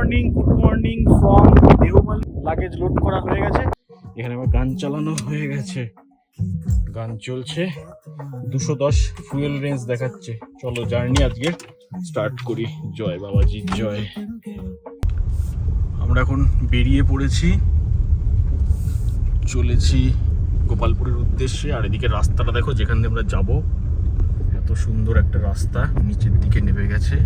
Morning from Deomali. Luggage load করা হয়ে গেছে, এখানে আবার গান চালানো হয়ে গেছে, গান চলছে, 210 ফুয়েল রেঞ্জ দেখাচ্ছে। চলো জার্নি আজকে স্টার্ট করি। জয় বাবাজি জয়। আমরা এখন বেরিয়ে পড়েছি, চলেছি গোপালপুরের উদ্দেশ্যে। আর এদিকে রাস্তাটা দেখো, যেখান দিয়ে আমরা যাব, এত সুন্দর একটা রাস্তা নিচের দিকে নেমে গেছে।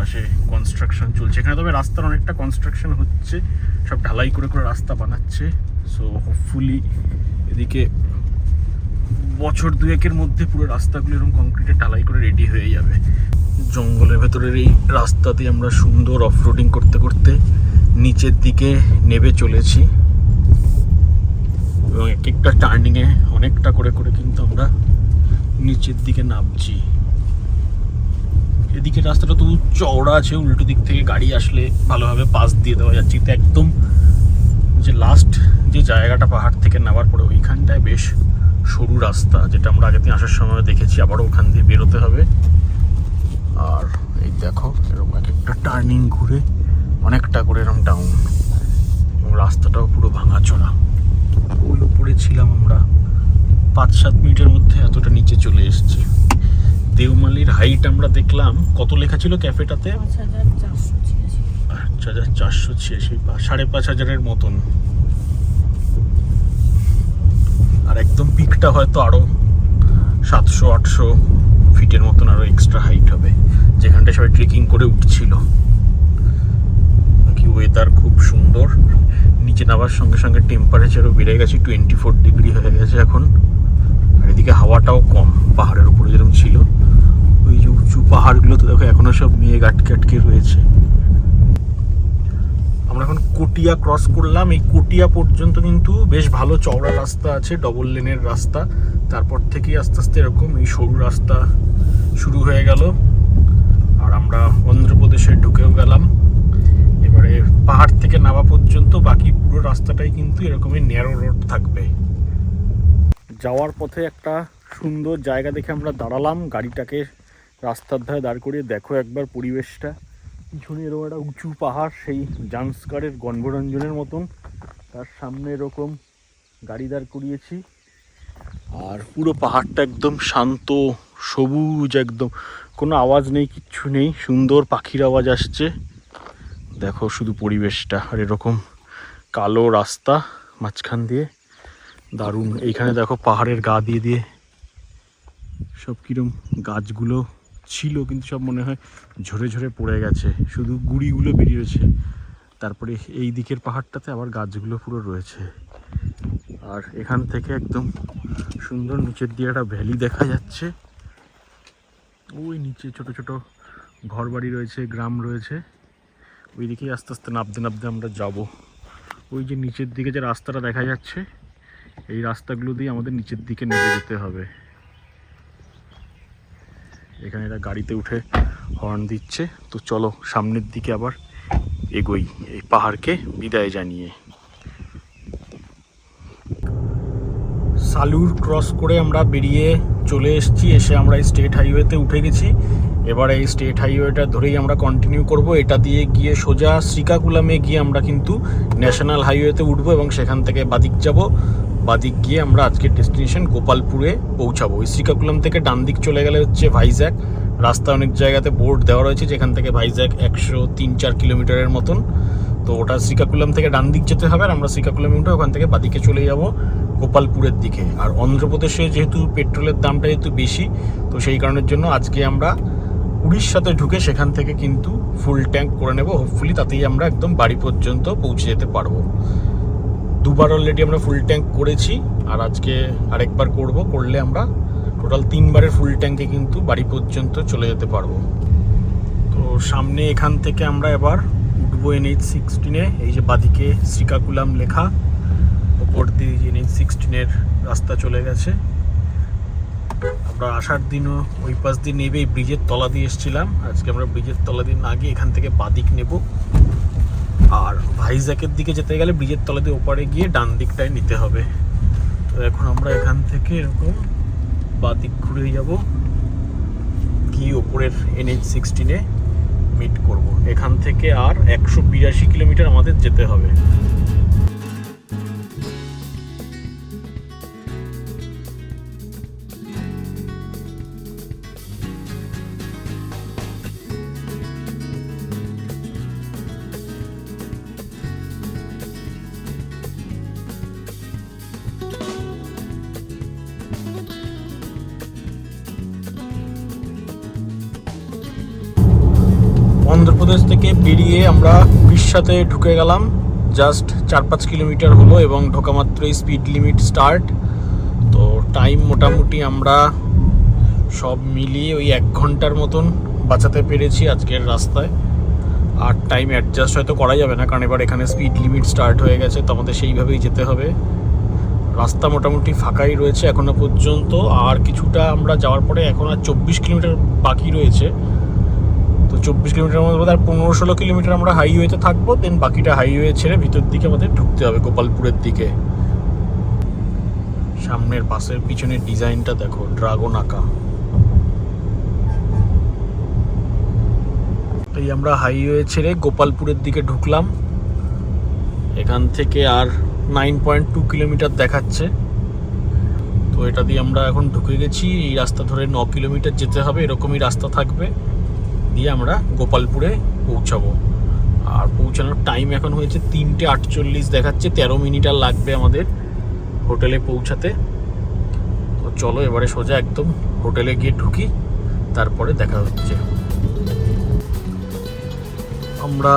পাশে কনস্ট্রাকশন চলছে এখানে, তবে রাস্তার অনেকটা কনস্ট্রাকশন হচ্ছে, সব ঢালাই করে করে রাস্তা বানাচ্ছে। সো হোপফুলি এদিকে বছর দুয়েকের মধ্যে পুরো রাস্তাগুলো এরকম কংক্রিটে ঢালাই করে রেডি হয়ে যাবে। জঙ্গলের ভেতরের এই রাস্তাতে আমরা সুন্দর অফরোডিং করতে করতে নিচের দিকে নেমে চলেছি, এবং এক একটা টার্নিংয়ে অনেকটা করে করে কিন্তু আমরা নিচের দিকে নামছি। এদিকে রাস্তাটা তো চওড়া আছে, উল্টো দিক থেকে গাড়ি আসলে ভালোভাবে পাস দিয়ে দেওয়া যাচ্ছে। কিন্তু একদম যে লাস্ট যে জায়গাটা পাহাড় থেকে নামার পরে ওইখানটায় বেশ সরু রাস্তা, যেটা আমরা আগের দিন আসার সময় দেখেছি। আবারও ওখান দিয়ে বেরোতে হবে। আর এই দেখো এরকম এক একটা টার্নিং ঘুরে অনেকটা করে এরকম ডাউন, এবং রাস্তাটাও পুরো ভাঙাচোরা। ওই উপরে ছিলাম আমরা, 5-7 মিনিটের মধ্যে এতটা নিচে চলে এসেছি। দেওমালির হাইট আমরা দেখলাম, কত লেখা ছিল ক্যাফেটাতে? 5486, 5500 মতন। আর একদম পিকটা হয়তো আরো 700-800 ফিটের মতন আরো এক্সট্রা হাইট হবে, যেখানটায় সবাই ট্রেকিং করে উঠছিল। কি ওয়েদার খুব সুন্দর। নিচে নামার সঙ্গে সঙ্গে টেম্পারেচারও বেড়ে গেছে, 24 ডিগ্রি হয়ে গেছে এখন। আর এদিকে হাওয়াটাও কম, পাহাড়ের উপরে যেরকম ছিল। ওই যে উঁচু পাহাড়গুলো তো দেখো এখনো সব মেঘ আটকে আটকে রয়েছে। আমরা এখন কোটিয়া ক্রস করলাম। এই কোটিয়া পর্যন্ত কিন্তু বেশ ভালো চওড়া রাস্তা আছে, ডবল লেনের রাস্তা। তারপর থেকেই আস্তে আস্তে এরকম এই সরু রাস্তা শুরু হয়ে গেল। আর আমরা অন্ধ্রপ্রদেশে ঢুকেও গেলাম। এবারে পাহাড় থেকে নামা পর্যন্ত বাকি পুরো রাস্তাটাই কিন্তু এরকমই ন্যারো রোড থাকবে। যাওয়ার পথে একটা সুন্দর জায়গা দেখে আমরা দাঁড়ালাম, গাড়িটাকে রাস্তার ধারে দাঁড় করিয়ে। দেখো একবার পরিবেশটা, পিছনে এরকম একটা উঁচু পাহাড়, সেই জান্সকারের গণভরঞ্জনের মতন। তার সামনে এরকম গাড়ি দাঁড় করিয়েছি, আর পুরো পাহাড়টা একদম শান্ত, সবুজ, একদম কোনো আওয়াজ নেই, কিচ্ছু নেই। সুন্দর পাখির আওয়াজ আসছে। দেখো শুধু পরিবেশটা, আর এরকম কালো রাস্তা মাঝখান দিয়ে, দারুণ। এইখানে দেখো পাহাড়ের গা দিয়ে দিয়ে সব কিরম গাছগুলো ছিল, কিন্তু সব মনে হয় ঝরে ঝরে পড়ে গেছে, শুধু গুঁড়িগুলো বেরিয়েছে। তারপরে এই দিকের পাহাড়টাতে আবার গাছগুলো পুরো রয়েছে। আর এখান থেকে একদম সুন্দর নিচের দিয়ে একটা ভ্যালি দেখা যাচ্ছে। ওই নিচে ছোট ছোট ঘর বাড়ি রয়েছে, গ্রাম রয়েছে। ওই দিকেই আস্তে আস্তে নামতে নামতে আমরা যাব। ওই যে নিচের দিকে যে রাস্তাটা দেখা যাচ্ছে, এই রাস্তাগুলো দিয়ে আমাদের নিচের দিকে নেমে যেতে হবে। এখানে এরা গাড়িতে উঠে হর্ন দিচ্ছে। তো চলো সামনের দিকে আবার এগোই, এই পাহাড়কে বিদায় জানিয়ে। সালুর ক্রস করে আমরা বেরিয়ে চলে এসেছি। এসে আমরা এই স্টেট হাইওয়েতে উঠে গেছি। এবার এই স্টেট হাইওয়েটা ধরেই আমরা কন্টিনিউ করব। এটা দিয়ে গিয়ে সোজা শ্রীকাকুলামে গিয়ে আমরা কিন্তু ন্যাশনাল হাইওয়েতে উঠবো, এবং সেখান থেকে বাদিক যাব। বাদিক গিয়ে আমরা আজকের ডেস্টিনেশন গোপালপুরে পৌঁছাবো। ওই শ্রীকাকুলাম থেকে ডান দিক চলে গেলে হচ্ছে ভাইজ্যাক। রাস্তা অনেক জায়গাতে বোর্ড দেওয়া রয়েছে, যেখান থেকে ভাইজ্যাক 103-4 কিলোমিটারের মতন। তো ওটা শ্রীকাকুলাম থেকে ডান দিক যেতে হবে, আর আমরা শ্রীকাকুলামে উঠে ওখান থেকে বাদিকে চলে যাব গোপালপুরের দিকে। আর অন্ধ্রপ্রদেশে যেহেতু পেট্রোলের দামটা যেহেতু বেশি, তো সেই কারণের জন্য আজকে আমরা উড়িষ্যাতে ঢুকে সেখান থেকে কিন্তু ফুল ট্যাঙ্ক করে নেব। হোপফুলি তাতেই আমরা একদম বাড়ি পর্যন্ত পৌঁছে যেতে পারবো। দুবার অলরেডি আমরা ফুল ট্যাঙ্ক করেছি, আর আজকে আরেকবার করলে আমরা টোটাল 3 বারের ফুল ট্যাঙ্কে কিন্তু বাড়ি পর্যন্ত চলে যেতে পারবো। তো সামনে এখান থেকে আমরা এবার উঠবো NH-16-এ। এই যে বাদিকে শ্রীকাকুলাম লেখা, ওপর দিয়ে NH-16-এর রাস্তা চলে গেছে। আমরা আসার দিনও ওই পাশ দিয়ে নেবে এই ব্রিজের তলা দিয়ে এসেছিলাম। আজকে আমরা ব্রিজের তলা দিয়ে না গিয়ে এখান থেকে বাদিক নেব। আর ভাইজ্যাকের দিকে যেতে গেলে ব্রিজের তলা দিয়ে ওপারে গিয়ে ডান দিকটায় নিতে হবে। তো এখন আমরা এখান থেকে এরকম বাদিক ঘুরে যাব, গিয়ে ওপরের NH-16-এ মিট করব। এখান থেকে আর 182 কিলোমিটার আমাদের যেতে হবে। অন্ধ্রপ্রদেশ থেকে বেরিয়ে আমরা উড়িষ্যাতে ঢুকে গেলাম। জাস্ট 4-5 কিলোমিটার হলো এবং ঢোকা মাত্রই স্পিড লিমিট স্টার্ট। তো টাইম মোটামুটি আমরা সব মিলিয়ে ওই 1 ঘন্টার মতন বাঁচাতে পেরেছি আজকের রাস্তায়। আর টাইম অ্যাডজাস্ট হয়তো করা যাবে না, কারণ এবার এখানে স্পিড লিমিট স্টার্ট হয়ে গেছে, তো আমাদের সেইভাবেই যেতে হবে। রাস্তা মোটামুটি ফাঁকাই রয়েছে এখনো পর্যন্ত। আর কিছুটা আমরা যাওয়ার পরে এখন আর 24 কিলোমিটার বাকি রয়েছে। তো 24 কিলোমিটার মধ্যে আর 15-16 কিলোমিটার আমরা হাইওয়েতে থাকবো, দেন বাকিটা হাইওয়ে ছেড়ে ভিতর দিকে আমাদের ঢুকতে হবে গোপালপুরের দিকে। সামনের বাসের পিছনের ডিজাইনটা দেখো, ড্রাগন আঁকা। এই আমরা হাইওয়ে ছেড়ে গোপালপুরের দিকে ঢুকলাম। এখান থেকে আর 9.2 কিলোমিটার দেখাচ্ছে। তো এটা দিয়ে আমরা এখন ঢুকে গেছি। এই রাস্তা ধরে 9 কিলোমিটার যেতে হবে, এরকমই রাস্তা থাকবে, দিয়ে আমরা গোপালপুরে পৌঁছাবো। আর পৌঁছানোর টাইম এখন হয়েছে 3:48 দেখাচ্ছে। 13 মিনিট আর লাগবে আমাদের হোটেলে পৌঁছাতে। তো চলো এবারে সোজা একদম হোটেলে গিয়ে ঢুকি, তারপরে দেখা হচ্ছে। আমরা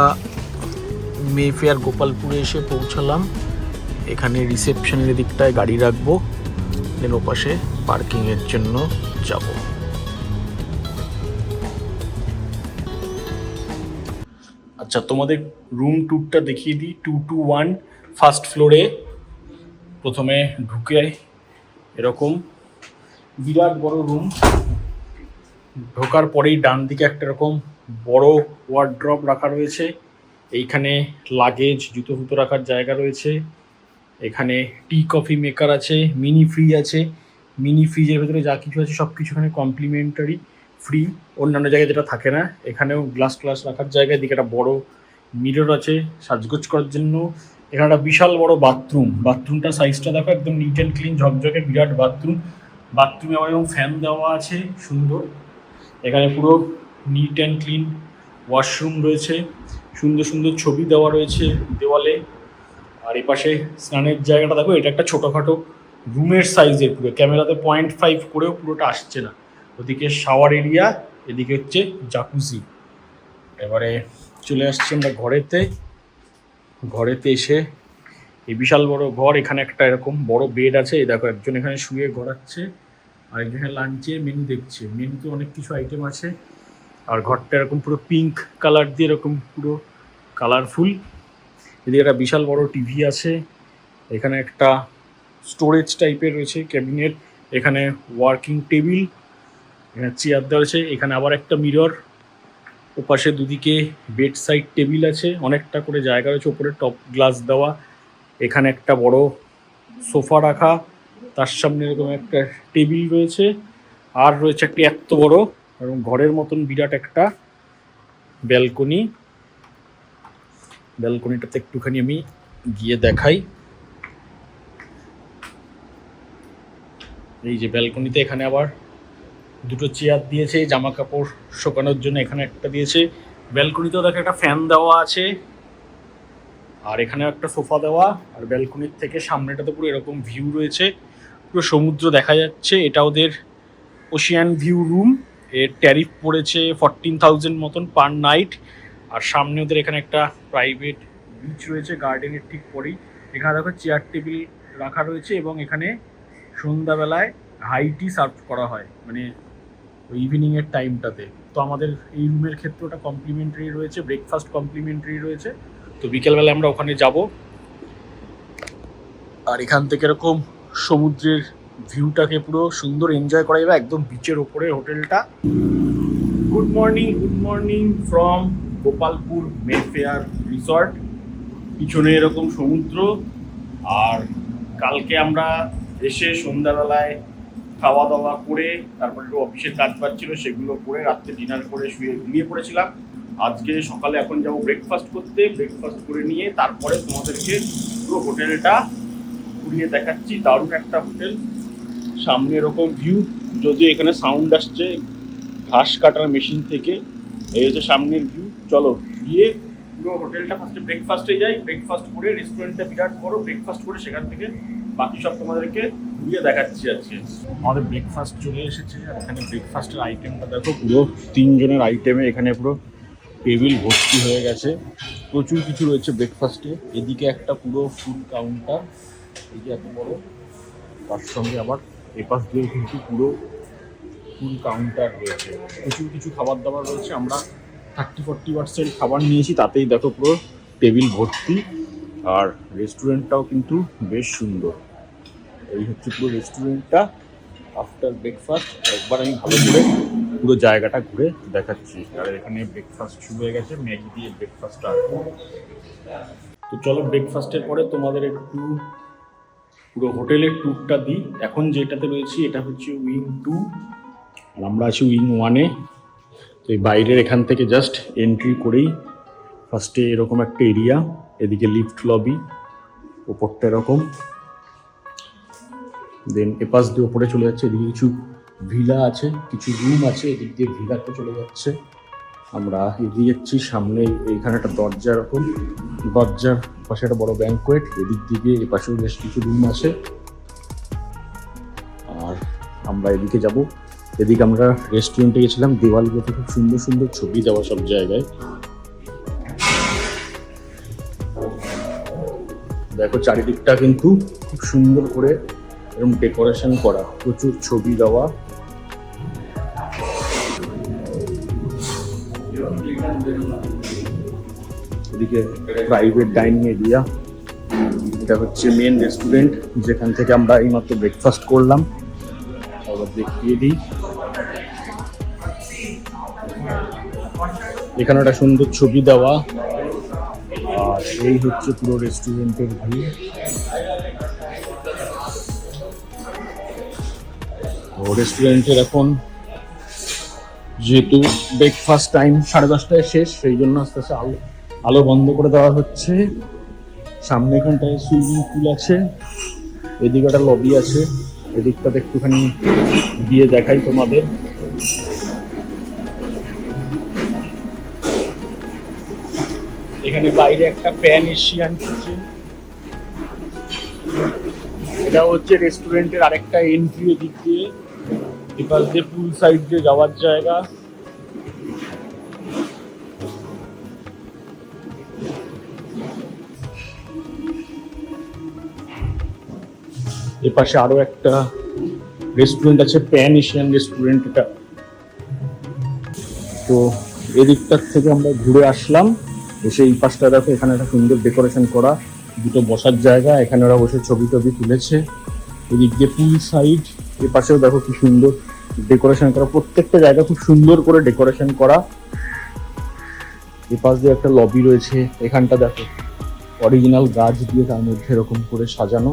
মেফেয়ার গোপালপুরে এসে পৌঁছালাম। এখানে রিসেপশনের দিকটায় গাড়ি রাখবো, দেন ওপাশে পার্কিংয়ের জন্য যাব। আচ্ছা, তোমাদের রুম ট্যুরটা দেখিয়ে দিই। 221 ফার্স্ট ফ্লোরে প্রথমে ঢুকে এরকম বিরাট বড় রুম। ঢোকার পরেই ডান দিকে একটা এরকম বড় ওয়ার্ড্রপ রাখা রয়েছে। এইখানে লাগেজ, জুতো ফুতো রাখার জায়গা রয়েছে। এখানে টি কফি মেকার আছে, মিনি ফ্রিজ আছে। মিনি ফ্রিজের ভেতরে যা কিছু আছে সব কিছু এখানে কমপ্লিমেন্টারি, ফ্রি। অন্যান্য জায়গায় যেটা থাকে না। এখানেও গ্লাস ক্লাস রাখার জায়গা, এদিকে একটা বড় মিরর আছে সাজগোজ করার জন্য। এখানে একটা বিশাল বড় বাথরুম। বাথরুমটার সাইজটা দেখো, একদম নিট অ্যান্ড ক্লিন, ঝকঝকে বিরাট বাথরুম। বাথরুমে আবার এবং ফ্যান দেওয়া আছে সুন্দর। এখানে পুরো নিট অ্যান্ড ক্লিন ওয়াশরুম রয়েছে, সুন্দর সুন্দর ছবি দেওয়া রয়েছে দেওয়ালে। আর এপাশে স্নানের জায়গাটা দেখো, এটা একটা ছোটোখাটো রুমের সাইজের, পুরো ক্যামেরাতে 0.5 করেও পুরোটা আসছে না। ওদিকে শাওয়ার এরিয়া, এদিকে হচ্ছে জাকুজি। এবারে চলে আসছি আমরা ঘরেতে এসে এই বিশাল বড় ঘর। এখানে একটা এরকম বড় বেড আছে। এই দেখো, একজন এখানে শুয়ে ঘোরাচ্ছে, আর একজন লাঞ্চের মেনু দেখছে। মেনুতে অনেক কিছু আইটেম আছে। আর ঘরটা এরকম পুরো পিঙ্ক কালার দিয়ে এরকম পুরো কালারফুল। এদিকে একটা বিশাল বড় টিভি আছে। এখানে একটা স্টোরেজ টাইপের রয়েছে ক্যাবিনেট। এখানে ওয়ার্কিং টেবিল, এখানে চেয়ার দেওয়া আছে। এখানে আবার একটা মিরর, ওপাশে দুদিকে বেড সাইড টেবিল আছে, অনেকটা করে জায়গা রয়েছে, ওপরে টপ গ্লাস দেওয়া। এখানে একটা বড় সোফা রাখা, তার সামনে এরকম একটা টেবিল রয়েছে। আর রয়েছে একটি এত বড় এবং ঘরের মতন বিরাট একটা ব্যালকনি। ব্যালকনিটাতে একটুখানি আমি গিয়ে দেখাই। এই যে ব্যালকনিতে, এখানে আবার দুটো চেয়ার দিয়েছে জামা কাপড় শুকানোর জন্য, এখানে একটা দিয়েছে। ব্যালকনিতেও দেখো একটা ফ্যান দেওয়া আছে, আর এখানে একটা সোফা দেওয়া। আর ব্যালকনির থেকে সামনেটাতে পুরো এরকম ভিউ রয়েছে, পুরো সমুদ্র দেখা যাচ্ছে। এটা ওদের ওশিয়ান ভিউ রুম। এর ট্যারিফ পড়েছে 14,000 মতন পার নাইট। আর সামনে ওদের এখানে একটা প্রাইভেট বিচ রয়েছে গার্ডেনের ঠিক পরেই। এখানে দেখো চেয়ার টেবিল রাখা রয়েছে, এবং এখানে সন্ধ্যাবেলায় হাই টি সার্ভ করা হয়, মানে ওই ইভিনিংয়ের টাইমটাতে। তো আমাদের এই রুমের ক্ষেত্রে ওটা কমপ্লিমেন্টারি রয়েছে, ব্রেকফাস্ট কমপ্লিমেন্টারি রয়েছে। তো বিকেলবেলা আমরা ওখানে যাব। আর এখান থেকে এরকম সমুদ্রের ভিউটাকে পুরো সুন্দর এনজয় করা যাবে, একদম বিচের ওপরে হোটেলটা। Good morning from Gopalpur Mayfair resort. পিছনে এরকম সমুদ্র। আর কালকে আমরা এসে সন্ধ্যাবেলায় খাওয়া দাওয়া করে, তারপরে একটু অফিসের কাজ বাজ ছিল সেগুলো করে, রাত্রে ডিনার করে শুয়ে ঘুমিয়ে পড়েছিলাম। আজকে সকালে এখন যাবো ব্রেকফাস্ট করতে, ব্রেকফাস্ট করে নিয়ে তারপরে তোমাদেরকে পুরো হোটেলটা ঘুরিয়ে দেখাচ্ছি। দারুণ একটা হোটেল, সামনে এরকম ভিউ, যদি এখানে সাউন্ড আসছে ঘাস কাটার মেশিন থেকে। এই হচ্ছে সামনের ভিউ। চলো গিয়ে পুরো হোটেলটা ফার্স্টে ব্রেকফাস্টে যাই, ব্রেকফাস্ট করে রেস্টুরেন্টটা বিরাট বড়, ব্রেকফাস্ট করে সেখান থেকে বাকি সব তোমাদেরকে ঘুরিয়ে দেখাচ্ছি আজকে। আমাদের ব্রেকফাস্ট চলে এসেছে আর এখানে ব্রেকফাস্টের আইটেমটা দেখো, পুরো 3 জনের আইটেমে এখানে পুরো টেবিল ভর্তি হয়ে গেছে, প্রচুর কিছু রয়েছে ব্রেকফাস্টে। এদিকে একটা পুরো ফুড কাউন্টার, এই যে এত বড়, তার সঙ্গে আবার এপাশ দিয়ে কিন্তু পুরো ফুল কাউন্টার রয়েছে, প্রচুর কিছু খাবার দাবার রয়েছে। আমরা 30-40% খাবার নিয়েছি, তাতেই দেখো পুরো টেবিল ভর্তি। আর রেস্টুরেন্টটাও কিন্তু বেশ সুন্দর। এই হচ্ছে পুরো রেস্টুরেন্টটা। আফটার ব্রেকফাস্ট একবার আমি ভালো করে পুরো জায়গাটা ঘুরে দেখাচ্ছি। আর এখানে ব্রেকফাস্ট শুরু হয়ে গেছে, ম্যাগি দিয়ে ব্রেকফাস্ট। আর তো চলো ব্রেকফাস্টের পরে তোমাদের একটু পুরো হোটেলের ট্যুরটা দিই। এখন যেটাতে রয়েছি এটা হচ্ছে উইং 2 আর আমরা আছি উইং 1-এ। তো এই বাইরের এখান থেকে জাস্ট এন্ট্রি করেই ফার্স্টে এরকম একটা এরিয়া, এদিকে লিফট লবি, ওপরটা এরকম, দেন এপাশ দিয়ে ওপরে চলে যাচ্ছে। এদিকে কিছু ভিলা আছে, কিছু রুম আছে, এদিক দিয়ে ভিলাতে চলে যাচ্ছে। আমরা এগিয়ে যাচ্ছি, সামনে এইখানে একটা দরজা, এরকম দরজার পাশে একটা বড় ব্যাংকোয়েট, এদিক দিকে এ পাশেও বেশ কিছু রুম আছে। আর আমরা এদিকে যাব, এদিকে আমরা রেস্টুরেন্টে গেছিলাম, দেওয়ালগুলোতে খুব সুন্দর সুন্দর ছবি দেওয়া সব জায়গায়। দেখো চারিদিকটা কিন্তু খুব সুন্দর করে এরকম ডেকোরেশন করা, প্রচুর ছবি দেওয়া। এদিকে প্রাইভেট ডাইনিং এরিয়া, এটা হচ্ছে মেন রেস্টুরেন্ট যেখান থেকে আমরা এইমাত্র ব্রেকফাস্ট করলাম। আবার দেখিয়ে দিই, এখানে একটা সুন্দর ছবি দেওয়া। আর এই হচ্ছে পুরো রেস্টুরেন্টের ভিউ। রেস্টুরেন্টের এখন যেহেতু ব্রেকফাস্ট টাইম 10:30টায় শেষ, সেই জন্য আস্তে আস্তে আলো বন্ধ করে দেওয়া হচ্ছে। সামনে এখানটায় সুইমিং পুল আছে, এদিকে একটা লবি আছে, এদিকটাতে একটুখানি দিয়ে দেখাই তোমাদের। এখানে বাইরে একটা প্যান এশিয়ান কিচেন, এটা হচ্ছে রেস্টুরেন্টের আরেকটা এন্ট্রি। এদিক দিয়ে এপাশ দিয়ে পুল সাইড দিয়ে যাওয়ার জায়গা। এপাশে আরো একটা রেস্টুরেন্ট আছে, প্যান এশিয়ান রেস্টুরেন্ট এটা। তো এদিকটার থেকে আমরা ঘুরে আসলাম, এসে এই পাশটা দেখো, এখানে একটা সুন্দর ডেকোরেশন করা, দুটো বসার জায়গা, এখানে ওরা বসে ছবি টবি তুলেছে। এদিক দিয়ে পুল সাইড, এ পাশেও দেখো কি সুন্দর ডেকোরেশন করা, প্রত্যেকটা জায়গা খুব সুন্দর করে ডেকোরেশন করা। এ পাশ দিয়ে একটা লবি রয়েছে, এখানটা দেখো অরিজিনাল গাছ দিয়ে তার মধ্যে এরকম করে সাজানো।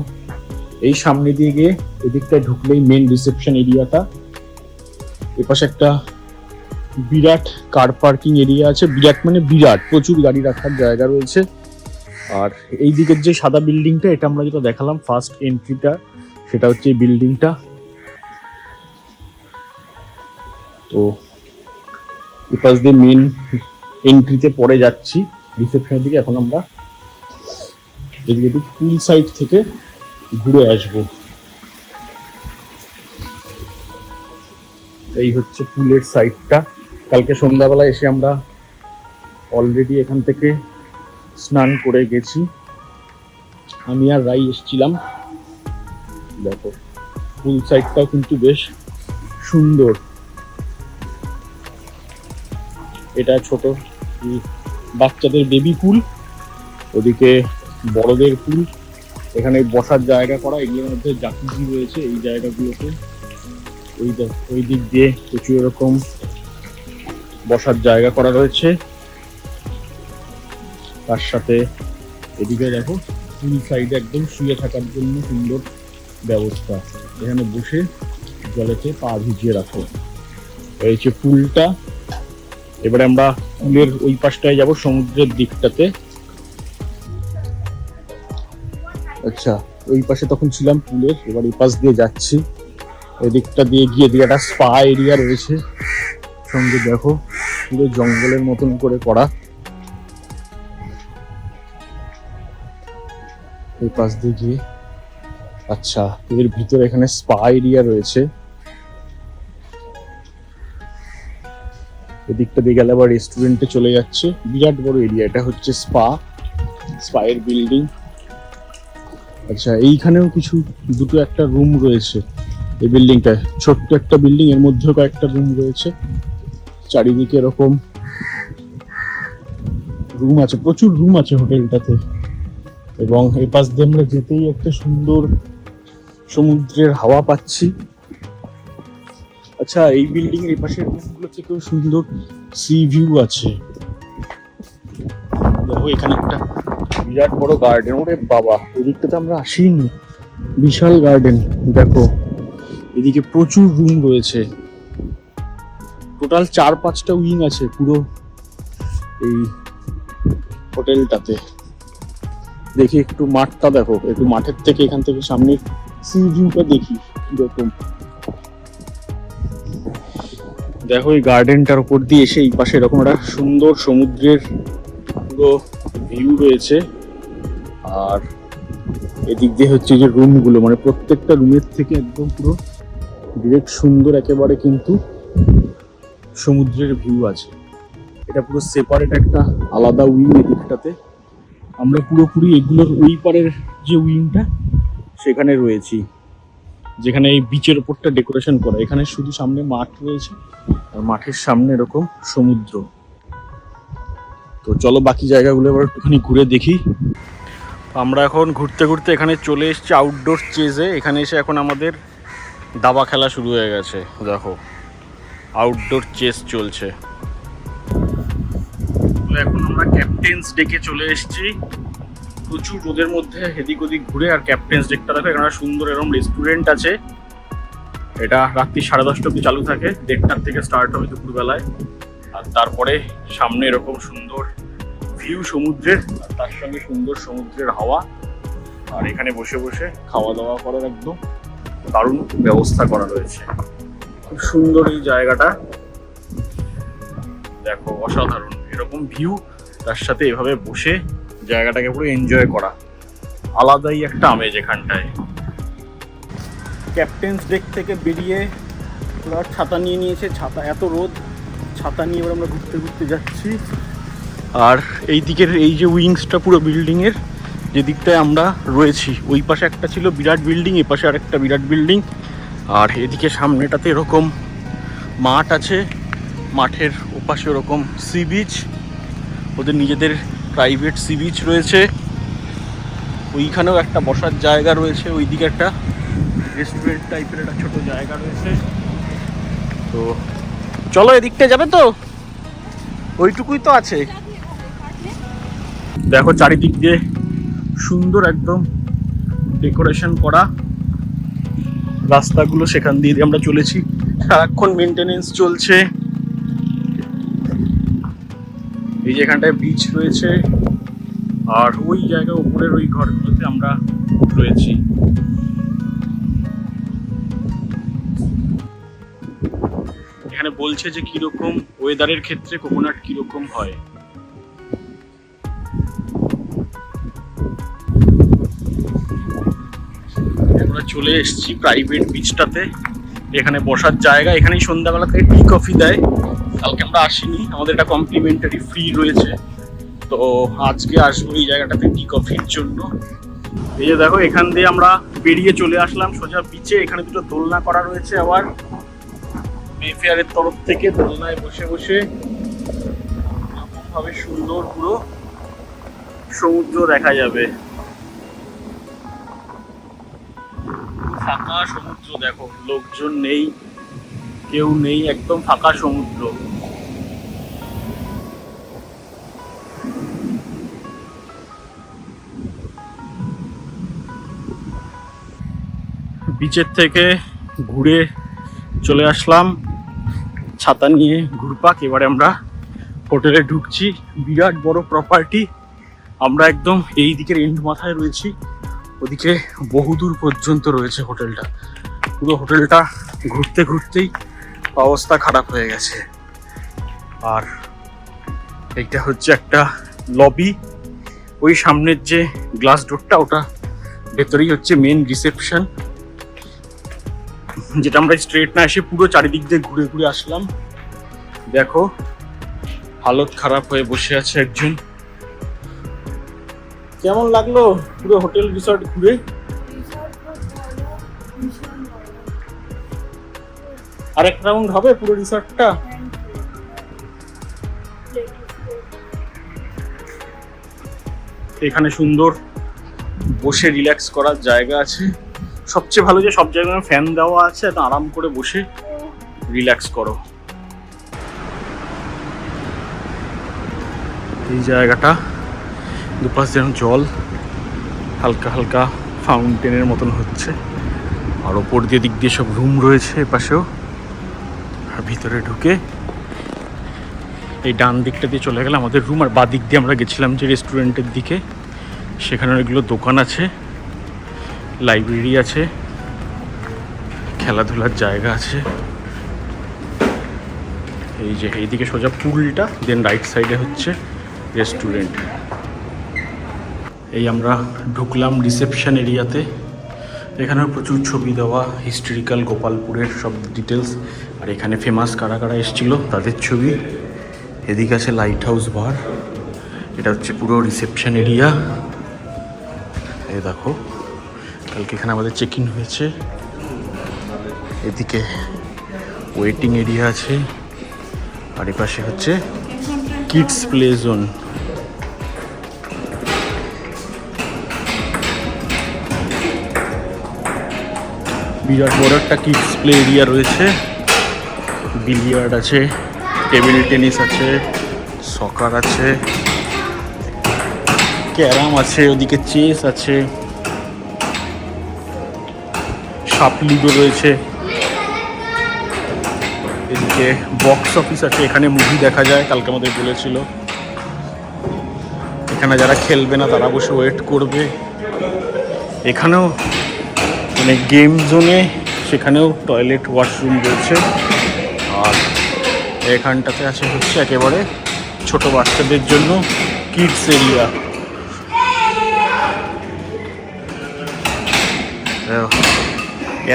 এই সামনে দিয়ে গিয়ে এদিকটায় ঢুকলেই মেন রিসেপশন এরিয়াটা। এপাশে একটা বিরাট কার পার্কিং এরিয়া আছে, বিরাট মানে বিরাট, প্রচুর গাড়ি রাখার জায়গা রয়েছে। আর এই দিকের যে সাদা বিল্ডিংটা, এটা আমরা যেটা দেখালাম ফার্স্ট এন্ট্রিটা, সেটা হচ্ছে এই বিল্ডিংটা। তো এপাশ দিয়ে মেন এন্ট্রিতে পরে যাচ্ছি রিসেপশনের দিকে। এখন আমরা এদিকে পুল সাইড থেকে ঘুরে আসবো। এই হচ্ছে পুলের সাইডটা। কালকে সন্ধ্যাবেলা এসে আমরা অলরেডি এখান থেকে স্নান করে গেছি, আমি আর রাই এসেছিলাম। দেখো পুল সাইডটাও কিন্তু বেশ সুন্দর। এটা ছোট বাচ্চাদের বেবি পুল, ওদিকে বড়দের পুল। এখানে বসার জায়গা করা, এগুলোর মধ্যে জাকুজি রয়েছে এই জায়গাগুলোতে। ওই দিক দিয়ে প্রচুর এরকম বসার জায়গা করা রয়েছে। তার সাথে এদিকে দেখো পুল সাইডে একদম শুয়ে থাকার জন্য সুন্দর ব্যবস্থা, এখানে বসে জলেতে পা ভিজিয়ে রাখো। এই হচ্ছে পুলটা। এবারে আমরা পুলের ওই পাশটায় যাব, সমুদ্রের দিকটাতে। আচ্ছা, ওই পাশে তখন ছিলাম পুলের, এবার এই পাশ দিয়ে যাচ্ছি। এদিকটা দিয়ে গিয়ে এদিকে একটা স্পা এরিয়া রয়েছে, সঙ্গে দেখো পুরো জঙ্গলের মতন করে করা। এই পাশ দিয়ে গিয়ে, আচ্ছা এর ভিতরে এখানে স্পা এরিয়া রয়েছে। এদিকটা দিয়ে গেলে আবার রেস্টুরেন্টে চলে যাচ্ছে। বিরাট বড় এরিয়া, এটা হচ্ছে স্পা এর বিল্ডিং। আচ্ছা, এইখানেও কিছু দুটো একটা রুম রয়েছে। এই বিল্ডিংটায় ছোট্ট একটা বিল্ডিং, এর মধ্যেও কয়েকটা রুম রয়েছে। চারিদিকে এরকম রুম আছে, প্রচুর রুম আছে হোটেলটাতে। এবং এই পাশ দিয়ে আমরা যেতেই একটা সুন্দর সমুদ্রের হাওয়া পাচ্ছি। আচ্ছা, এই বিল্ডিং এর পাশের রুমগুলো থেকেও সুন্দর সি ভিউ আছে। দেখো এখানে একটা বিরাট বড় গার্ডেন, ওরে বাবা, এদিকটাতে আমরা আসিনি। বিশাল গার্ডেন, দেখো এদিকে প্রচুর রুম রয়েছে। টোটাল 4-5টা উইং আছে পুরো এই হোটেলটাতে। দেখি একটু মাঠটা দেখো, একটু মাঠের থেকে এখান থেকে সামনের সি ভিউটা দেখি কিরকম। দেখো এই গার্ডেনটার উপর দিয়ে এসে এই পাশে এরকম একটা সুন্দর সমুদ্রের পুরো ভিউ রয়েছে। আর এদিক দিয়ে হচ্ছে যে রুমগুলো, মানে প্রত্যেকটা রুমের থেকে একদম পুরো ডিরেক্ট সুন্দর একেবারে কিন্তু সমুদ্রের ভিউ আছে। এটা পুরো সেপারেট একটা আলাদা উইং। এদিকটাতে আমরা পুরোপুরি এগুলোর ওই পারের যে উইংটা সেখানে রয়েছি, যেখানে এই বিচের ওপরটা ডেকোরেশন করা। এখানে শুধু সামনে মাঠ রয়েছে, আর মাঠের সামনে এরকম সমুদ্র। তো চলো বাকি জায়গাগুলো এবার একটুখানি ঘুরে দেখি। আমরা এখন ঘুরতে ঘুরতে এখানে চলে এসেছি আউটডোর চেজে। এখানে এসে এখন আমাদের দাবা খেলা শুরু হয়ে গেছে। দেখো আউটডোর চেস চলছে। তো এখন আমরা ক্যাপ্টেন্স ডেকে চলে এসেছি। প্রচুর রোদের মধ্যে এদিক ওদিক ঘুরে। আর ক্যাপ্টেন্স ডেকটা দেখো, এখানে সুন্দর এরকম রেস্টুরেন্ট আছে। এটা রাত্রি 10:30 অবধি চালু থাকে, 1:30টার থেকে স্টার্ট হবে দুপুরবেলায়। আর তারপরে সামনে এরকম সুন্দর ভিউ সমুদ্রের, আর তার সঙ্গে সুন্দর সমুদ্রের হাওয়া। আর এখানে বসে বসে খাওয়া দাওয়া করার একদম দারুণ ব্যবস্থা করা রয়েছে। খুব সুন্দর এই জায়গাটা, দেখো অসাধারণ এরকম ভিউ, তার সাথে এভাবে বসে জায়গাটাকে পুরো এনজয় করা, আলাদাই একটা আমেজ এখানটায়। ক্যাপ্টেন্স ডেক থেকে বেরিয়ে ওরা ছাতা নিয়ে নিয়েছে। ছাতা, এত রোদ, ছাতা নিয়ে এবার আমরা ঘুরতে ঘুরতে যাচ্ছি। আর এই দিকের এই যে উইংসটা পুরো বিল্ডিংয়ের যে দিকটায় আমরা রয়েছি, ওই পাশে একটা ছিল বিরাট বিল্ডিং, এ পাশে আরেকটা বিরাট বিল্ডিং। আর এদিকে সামনেটাতে এরকম মাঠ আছে, মাঠের ওপাশে ওরকম সি বিচ, ওদের নিজেদের প্রাইভেট সি বিচ রয়েছে। ওইখানেও একটা বসার জায়গা রয়েছে, ওইদিকে একটা রেস্টুরেন্ট টাইপের একটা ছোট জায়গা রয়েছে। তো চলো এদিকটা যাবে তো, ওইটুকুই তো আছে। দেখো চারিদিক দিয়ে সুন্দর একদম ডেকোরেশন করা রাস্তাগুলো, সেখান দিয়ে আমরা চলেছি। সারাক্ষণ মেনটেনেন্স চলছে। এই যে এখানটায় বিচ রয়েছে, আর ওই জায়গা উপরের ওই ঘরগুলোতে আমরা রয়েছি। এখানে বলছে যে কিরকম ওয়েদারের ক্ষেত্রে কোকোনাট কিরকম হয়। আমরা চলে এসেছি প্রাইভেট বিচটাতে। এখানে বসার জায়গা, এখানেই সন্ধ্যাবেলা থেকে টি কফি দেয়। কালকে আমরা আসিনি, আমাদের এটা কমপ্লিমেন্টারি ফ্রি রয়েছে। তো আজকে আসবো এই জায়গাটাতে টি কফির জন্য। এই যে দেখো, এখান দিয়ে আমরা বেরিয়ে চলে আসলাম সোজা বিচে। এখানে দুটো দোলনা করা রয়েছে আবার মেফেয়ারের তরফ থেকে। দোলনায় বসে বসে ভাবে সুন্দর পুরো সমুদ্র দেখা যাবে। ফাঁকা সমুদ্র, দেখো লোকজন নেই, কেউ নেই, একদম ফাঁকা সমুদ্র। বিচের থেকে ঘুরে চলে আসলাম ছাতা নিয়ে ঘুরপাক। এবারে আমরা হোটেলে ঢুকছি, বিরাট বড় প্রপার্টি। আমরা একদম এই দিকের এন্ড মাথায় রয়েছি, ওদিকে বহুদূর পর্যন্ত রয়েছে হোটেলটা। পুরো হোটেলটা ঘুরতে ঘুরতেই অবস্থা খারাপ হয়ে গেছে। আর এইটা হচ্ছে একটা লবি, ওই সামনের যে গ্লাস ডোরটা ওটা ভেতরেই হচ্ছে মেন রিসেপশন, যেটা আমরা স্ট্রেট না এসে পুরো চারিদিক দিয়ে ঘুরে ঘুরে আসলাম। দেখো হালত খারাপ হয়ে বসে আছে একজন। কেমন লাগলো পুরো হোটেল রিসর্ট ঘুরে? আরেক রাউন্ড হবে পুরো রিসর্টটা? এখানে সুন্দর বসে রিল্যাক্স করার জায়গা আছে। সবচেয়ে ভালো যে সব জায়গায় ফ্যান দেওয়া আছে, এত আরাম করে বসে রিল্যাক্স করো। এই জায়গাটা দুপাশ যেন জল, হালকা হালকা ফাউন্টেনের মতন হচ্ছে। আর ওপর দিয়ে দিক দিয়ে সব রুম রয়েছে এপাশেও। আর ভিতরে ঢুকে এই ডান দিকটা দিয়ে চলে গেলে আমাদের রুম, আর বাঁ দিক দিয়ে আমরা গেছিলাম যে রেস্টুরেন্টের দিকে, সেখানে অনেকগুলো দোকান আছে, লাইব্রেরি আছে, খেলাধুলার জায়গা আছে। এই যে এইদিকে সোজা পুলটা, দেন রাইট সাইডে হচ্ছে রেস্টুরেন্ট। এই আমরা ঢুকলাম রিসেপশন এরিয়াতে। এখানেও প্রচুর ছবি দেওয়া, হিস্টোরিক্যাল গোপালপুরের সব ডিটেলস। আর এখানে ফেমাস কারা কারা এসেছিল তাদের ছবি। এদিকে আছে লাইট হাউস বার। এটা হচ্ছে পুরো রিসেপশন এরিয়া। এই দেখো, কালকে এখানে আমাদের চেক ইন হয়েছে। এদিকে ওয়েটিং এরিয়া আছে, আর এ পাশে হচ্ছে কিডস প্লে জোন। বিরাট বড় একটা কিডস প্লে এরিয়া রয়েছে। বিলিয়ার্ড আছে, টেবিল টেনিস আছে, সকার আছে, ক্যারাম আছে, ওদিকে চেস আছে, সাপ লুডো রয়েছে। এদিকে বক্স অফিস আছে, এখানে মুভি দেখা যায়, কালকে আমাদের বলেছিল। এখানে যারা খেলবে না তারা বসে ওয়েট করবে। এখানেও মানে গেম জোনে, সেখানেও টয়লেট ওয়াশরুম রয়েছে। আর এখানটাতে আছে হচ্ছে একেবারে ছোট বাচ্চাদের জন্য কিডস এরিয়া।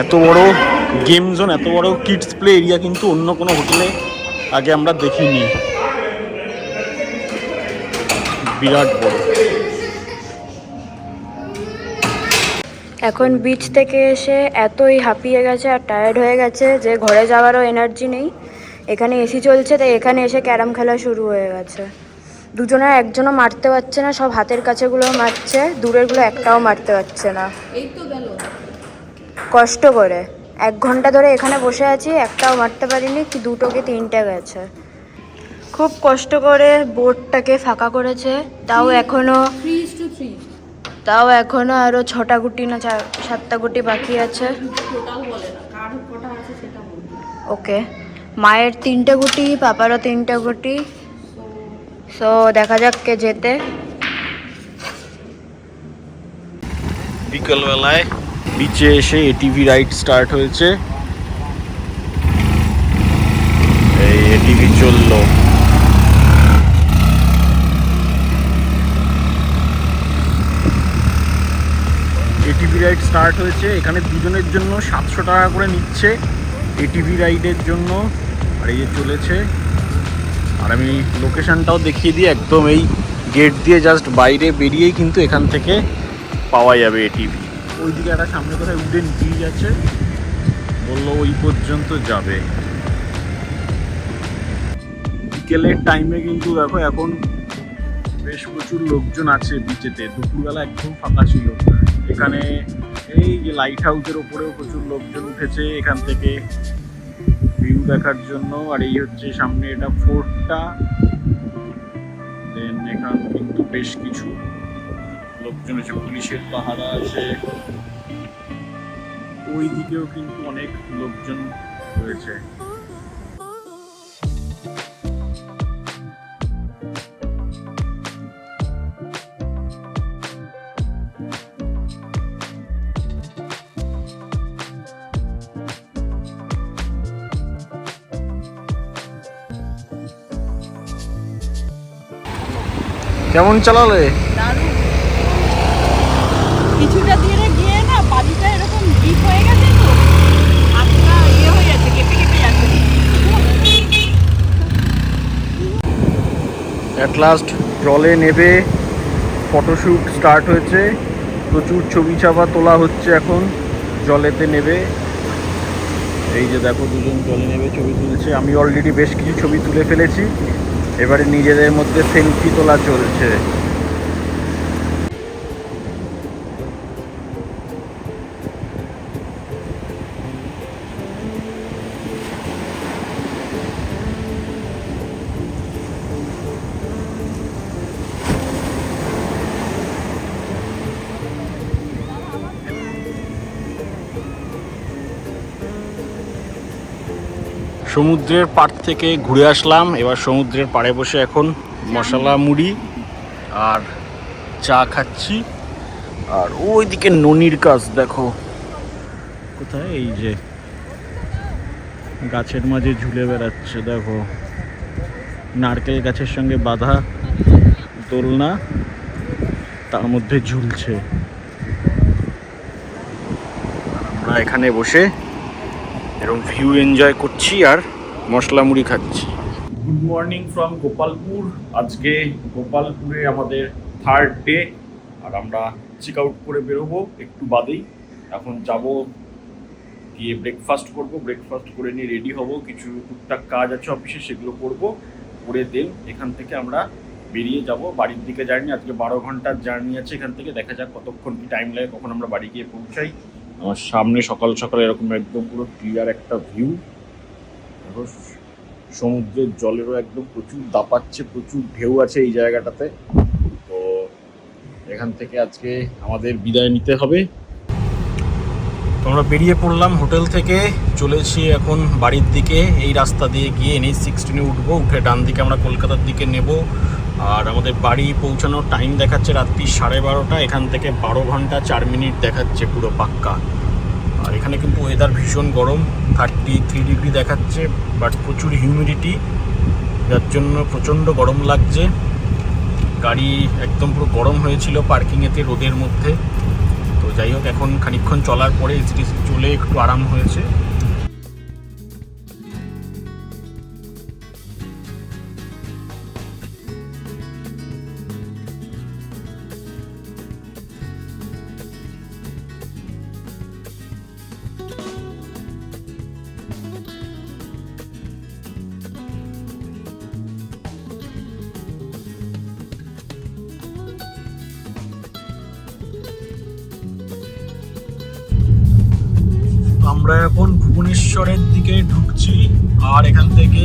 এত বড় গেম জোন, এত বড় কিডস প্লে এরিয়া কিন্তু অন্য কোনো হোটেলে আগে আমরা দেখিনি। বিরাট বড়। এখন বিচ থেকে এসে এতই হাঁপিয়ে গেছে আর টায়ার্ড হয়ে গেছে যে ঘরে যাওয়ারও এনার্জি নেই। এখানে এসি চলছে, তাই এখানে এসে ক্যারাম খেলা শুরু হয়ে গেছে। দুজনের একজনও মারতে পারছে না, সব হাতের কাছেগুলো মারছে, দূরেরগুলো একটাও মারতে পারছে না। এই তো গেল কষ্ট করে 1 ঘন্টা ধরে এখানে বসে আছি, একটাও মারতে পারিনি, কি 2টো কি 3টে গেছে। খুব কষ্ট করে বোর্ডটাকে ফাঁকা করেছে, তাও এখনো আরো 6টা গুটি না 7টা গুটি বাকি আছে। ওকে, মায়ের 3টে গুটি, পাপারও 3টে গুটি। সো দেখা যাক কে যেতে। বিকেলবেলায় বিচে এসে এটিভি রাইড স্টার্ট হয়েছে। এই এটিভি চললো। এটিভি রাইড স্টার্ট হয়েছে। এখানে দুজনের জন্য 700 টাকা করে নিচ্ছে এটিভি রাইডের জন্য। আর এই যে চলেছে। আর আমি লোকেশনটাও দেখিয়ে দিই, একদম এই গেট দিয়ে জাস্ট বাইরে বেরিয়েই কিন্তু এখান থেকে পাওয়া যাবে এটিভি। ওইদিকে একটা সামনে কোথায় উডেন ব্রিজ আছে, বললো ওই পর্যন্ত যাবে। বিকেলের টাইমে কিন্তু দেখো এখন বেশ প্রচুর লোকজন আছে বিচেতে। দুপুরবেলা একদম ফাঁকা ছিল। এখানে এই যে লাইট হাউসের ওপরেও প্রচুর লোকজন উঠেছে এখান থেকে ভিউ দেখার জন্য। আর এই হচ্ছে সামনে এটা ফোর্টটা। দেন এখান কিন্তু বেশ কিছু লোকজন আছে, পুলিশের পাহারা আছে। ওই দিকেও কিন্তু অনেক লোকজন রয়েছে। কেমন চালালে? দারুণ। কিছুটা দিয়ে গিয়ে না বালিটা এরকম ডিপ হয়ে গেছে তো হাতটা হয়ে যাচ্ছে, কেঁপে কেঁপে যাচ্ছে। অ্যাট লাস্ট জলে নেবে ফটোশ্যুট স্টার্ট হয়েছে, প্রচুর ছবি চাপা তোলা হচ্ছে এখন জলেতে নেবে। এই যে দেখো দুজন জলে নেবে ছবি তুলছে, আমি অলরেডি বেশ কিছু ছবি তুলে ফেলেছি, এবারে নিজেদের মধ্যে সেলফি তোলা চলছে। সমুদ্রের পাড় থেকে ঘুরে আসলাম, এবার সমুদ্রের পাড়ে বসে এখন মশলা মুড়ি আর চা খাচ্ছি। আর ওইদিকে ননির গাছ দেখো কোথায়, এই যে গাছের মাঝে ঝুলে বেড়াচ্ছে দেখো, নারকেল গাছের সঙ্গে বাঁধা দোলনা, তার মধ্যে ঝুলছে। আমরা এখানে বসে এরকম ভিউ এনজয় করছি আর মশলা মুড়ি খাচ্ছি। Good morning from Gopalpur. আজকে গোপালপুরে আমাদের থার্ড ডে, আর আমরা চেক আউট করে বেরোবো একটু বাদেই। এখন যাব গিয়ে ব্রেকফাস্ট করব, ব্রেকফাস্ট করে নিয়ে রেডি হব, কিছু টুকটাক কাজ আছে অফিসে সেগুলো করব, করে দেন এখান থেকে আমরা বেরিয়ে যাব বাড়ির দিকে। জার্নি আজকে 12 ঘন্টার জার্নি আছে এখান থেকে, দেখা যাক কতক্ষণ কি টাইম লাগে, কখন আমরা বাড়ি গিয়ে পৌঁছাই। আমার সামনে সকাল সকাল এরকম একদম পুরো ক্লিয়ার একটা ভিউ, সমুদ্রের জলেরও একদম প্রচুর দাপাচ্ছে, প্রচুর ঢেউ আছে এই জায়গাটাতে। তো এখান থেকে আজকে আমাদের বিদায় নিতে হবে। তো আমরা বেরিয়ে পড়লাম হোটেল থেকে, চলেছি এখন বাড়ির দিকে। এই রাস্তা দিয়ে গিয়ে NH-16 উঠবো, উঠে ডান দিকে আমরা কলকাতার দিকে নেব। আর আমাদের বাড়ি পৌঁছানোর টাইম দেখাচ্ছে রাত্রি 12:30, এখান থেকে 12 ঘন্টা 4 মিনিট দেখাচ্ছে পুরো পাক্কা। আর এখানে কিন্তু ওয়েদার ভীষণ গরম, 33 ডিগ্রি দেখাচ্ছে, বাট প্রচুর হিউমিডিটি, যার জন্য প্রচণ্ড গরম লাগছে। গাড়ি একদম পুরো গরম হয়েছিল পার্কিংয়েতে রোদের মধ্যে। তো যাই হোক, এখন খানিকক্ষণ চলার পরে এসি চলে একটু আরাম হয়েছে। আমরা এখন ভুবনেশ্বরের দিকে ঢুকছি, আর এখান থেকে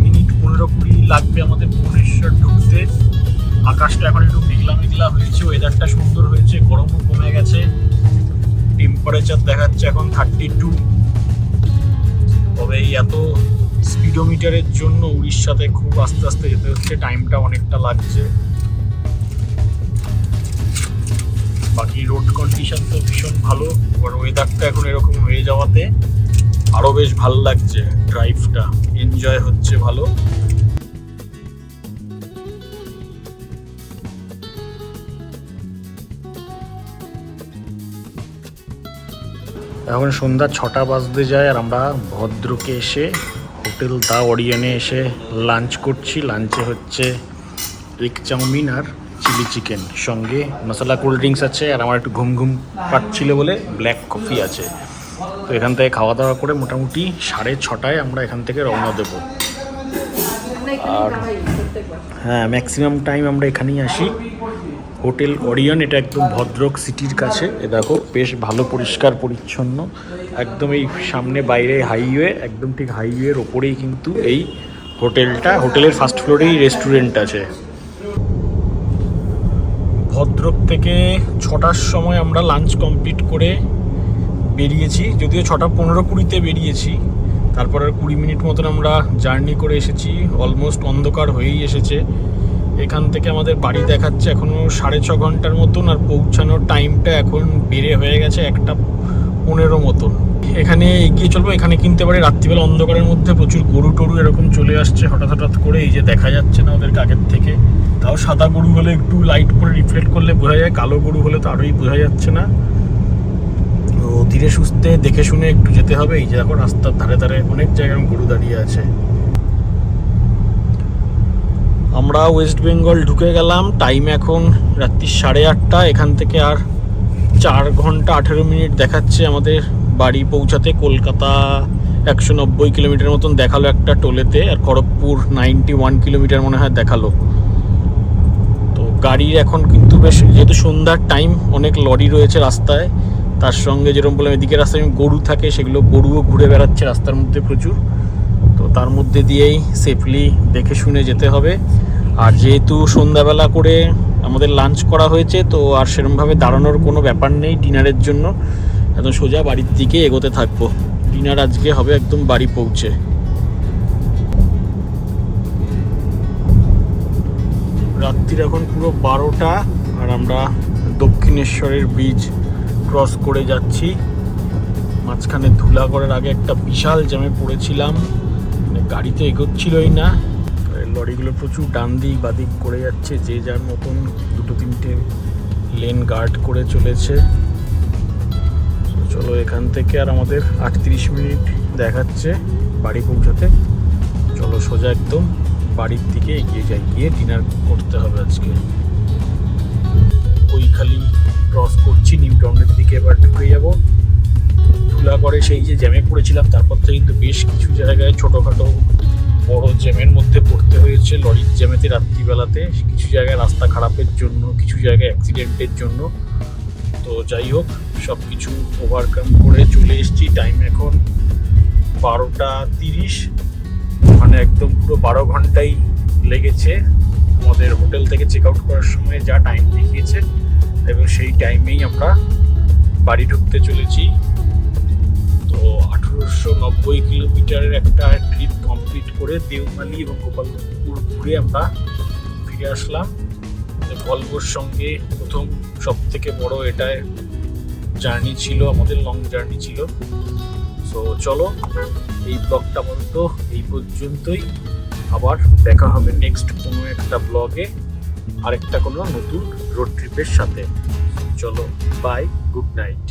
মিনিট 15-20 লাগবে আমাদের ভুবনেশ্বর ঢুকতে। আকাশটা এখন একটু মেঘলা মেঘলা হয়েছে, ওয়েদারটা সুন্দর হয়েছে, গরমও কমে গেছে, টেম্পারেচার দেখাচ্ছে এখন 32। তবে এই এত স্পিডোমিটারের জন্য উড়িষ্যাতে খুব আস্তে আস্তে যেতে হচ্ছে, টাইমটা অনেকটা লাগছে। বাকি রোড কন্ডিশন তো ভীষণ ভালো, আর ওয়েদারটা এখন এরকম হয়ে যাওয়াতে আরো বেশ ভালো লাগছে, ড্রাইভটা এনজয় হচ্ছে ভালো। এখন সন্ধ্যা 6টা বাজতে যায়, আর আমরা ভদ্রকে এসে হোটেল দা ওরিয়নে এসে লাঞ্চ করছি। লাঞ্চে হচ্ছে এগ চাউমিন আর চিলি চিকেন, সঙ্গে মশলা কোল্ড ড্রিঙ্কস আছে, আর আমার একটু ঘুম ঘুম পাচ্ছিল বলে ব্ল্যাক কফি আছে। তো এখান থেকে খাওয়া দাওয়া করে মোটামুটি 6:30টায় আমরা এখান থেকে রওনা দেবো। আর হ্যাঁ, ম্যাক্সিমাম টাইম আমরা এখানেই আসি। হোটেল ওরিয়ন, এটা একদম ভদ্রক সিটির কাছে। এ দেখো বেশ ভালো পরিষ্কার পরিচ্ছন্ন, একদম এই সামনে বাইরে হাইওয়ে, একদম ঠিক হাইওয়ের ওপরেই কিন্তু এই হোটেলটা। হোটেলের ফার্স্ট ফ্লোরেই রেস্টুরেন্ট আছে। ভদ্রক থেকে 6টার সময় আমরা লাঞ্চ কমপ্লিট করে বেরিয়েছি, যদিও 6:15-20-তে বেরিয়েছি, তারপর আর 20 মিনিট মতন আমরা জার্নি করে এসেছি, অলমোস্ট অন্ধকার হয়েই এসেছে। এখান থেকে আমাদের বাড়ি দেখাচ্ছে এখনও 6.5 ঘন্টার মতন, আর পৌঁছানোর টাইমটা এখন বেড়ে হয়ে গেছে 1টা 15 মতন। এখানে এগিয়ে চলবো, এখানে কিনতে পারি। রাত্রিবেলা অন্ধকারের মধ্যে প্রচুর গরু টরু এরকম চলে আসছে হঠাৎ হঠাৎ করে, এই যে দেখা যাচ্ছে না ওদেরকে আগের থেকে। তাও সাদা গরু হলে একটু লাইট করে রিফ্লেক্ট করলে বোঝা যায়, কালো গরু হলে তো আরোই বোঝা যাচ্ছে না। তো ধীরে সুস্থে দেখে শুনে একটু যেতে হবে। এই যে এখন রাস্তার ধারে ধারে অনেক জায়গায় গরু দাঁড়িয়ে আছে। আমরা ওয়েস্ট বেঙ্গল ঢুকে গেলাম। টাইম এখন রাত্রি 8:30। এখান থেকে আর 4 ঘন্টা 18 মিনিট দেখাচ্ছে আমাদের বাড়ি পৌঁছাতে। কলকাতা 190 কিলোমিটার মতন দেখালো একটা টোলেতে, আর খড়গপুর 91 কিলোমিটার মনে হয় দেখালো। তো গাড়ির এখন কিন্তু বেশ, যেহেতু সন্ধ্যার টাইম, অনেক লরি রয়েছে রাস্তায়। তার সঙ্গে যেরকম বললাম এদিকে রাস্তায় গরু থাকে, সেগুলো গরুও ঘুরে বেড়াচ্ছে রাস্তার মধ্যে প্রচুর। তো তার মধ্যে দিয়েই সেফলি দেখে শুনে যেতে হবে। আর যেহেতু সন্ধ্যাবেলা করে আমাদের লাঞ্চ করা হয়েছে, তো আর সেরকমভাবে দাঁড়ানোর কোনো ব্যাপার নেই ডিনারের জন্য। একদম সোজা বাড়ির দিকে এগোতে থাকবো। ডিনার আজকে হবে একদম বাড়ি পৌঁছে। রাত্রির এখন পুরো 12টা, আর আমরা দক্ষিণেশ্বরের ব্রিজ ক্রস করে যাচ্ছি। মাঝখানে ধুলাগড়ের আগে একটা বিশাল জ্যামে পড়েছিলাম, মানে গাড়ি তো এগোচ্ছিলই না। লরিগুলো প্রচুর ডান দিক বাদিক করে যাচ্ছে, যে যার মতন 2-3টে লেন গার্ড করে চলেছে। চলো এখান থেকে আর আমাদের 38 মিনিট দেখাচ্ছে বাড়ি পৌঁছাতে। চলো সোজা একদম বাড়ির দিকে এগিয়ে যাই, গিয়ে ডিনার করতে হবে আজকে। ওই খালি ক্রস করছি, নিউ টাউনের দিকে এবার ঢুকে যাবো। ধুলাগড়ে সেই যে জ্যামে পড়েছিলাম, তারপর থেকে কিন্তু বেশ কিছু জায়গায় ছোটোখাটো বড় জ্যামের মধ্যে পড়তে হয়েছে। লরির জ্যামেতে রাত্রিবেলাতে, কিছু জায়গায় রাস্তা খারাপের জন্য, কিছু জায়গায় অ্যাক্সিডেন্টের জন্য। তো যাই হোক, সব কিছু ওভারকাম করে চলে এসেছি। টাইম এখন 12:30, মানে একদম পুরো 12 ঘন্টাই লেগেছে আমাদের হোটেল থেকে চেক আউট করার সময় যা টাইম দেখিয়েছে, এবং সেই টাইমেই আমরা বাড়ি ঢুকতে চলেছি। তো 1890 কিলোমিটারের একটা ট্রিপ কমপ্লিট করে দেওমালি এবং গোপালপুর ঘুরে আমরা ফিরে আসলাম। ভলভোর সঙ্গে প্রথম সবথেকে বড় এটাই জার্নি ছিল, আমাদের লং জার্নি ছিল। সো চলো, এই ব্লগটা পর্যন্ত এই পর্যন্তই। আবার দেখা হবে নেক্সট কোনো একটা ব্লগে, আরেকটা কোনো নতুন রোড ট্রিপের সাথে। চলো বাই, গুড নাইট।